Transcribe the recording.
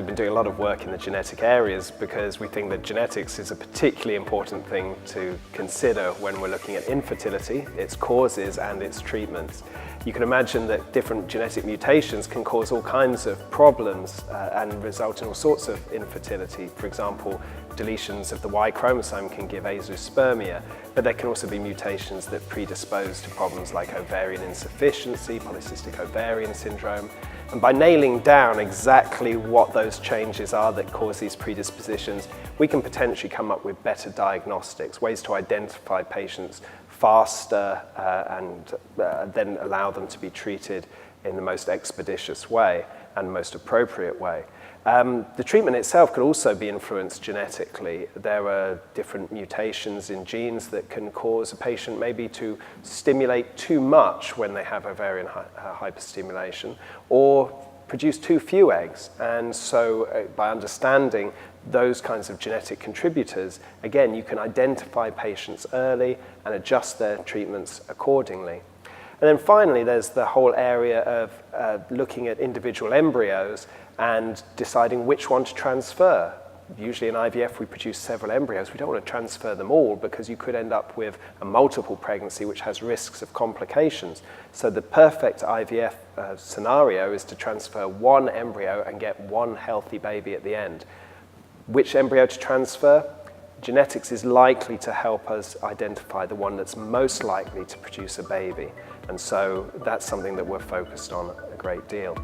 we've been doing a lot of work in the genetic areas because we think that genetics is a particularly important thing to consider when we're looking at infertility, its causes and its treatments. You can imagine that different genetic mutations can cause all kinds of problems and result in all sorts of infertility. For example, deletions of the Y chromosome can give azoospermia, but there can also be mutations that predispose to problems like ovarian insufficiency, polycystic ovarian syndrome. And by nailing down exactly what those changes are that cause these predispositions, we can potentially come up with better diagnostics, ways to identify patients faster and then allow them to be treated in the most expeditious way and most appropriate way. The treatment itself could also be influenced genetically. There are different mutations in genes that can cause a patient maybe to stimulate too much when they have ovarian hyperstimulation, or produce too few eggs. And so by understanding those kinds of genetic contributors, again, you can identify patients early and adjust their treatments accordingly. And then finally, there's the whole area of looking at individual embryos and deciding which one to transfer. Usually in IVF, we produce several embryos. We don't want to transfer them all because you could end up with a multiple pregnancy which has risks of complications. So the perfect IVF scenario is to transfer one embryo and get one healthy baby at the end. Which embryo to transfer? Genetics is likely to help us identify the one that's most likely to produce a baby. And so that's something that we're focused on a great deal.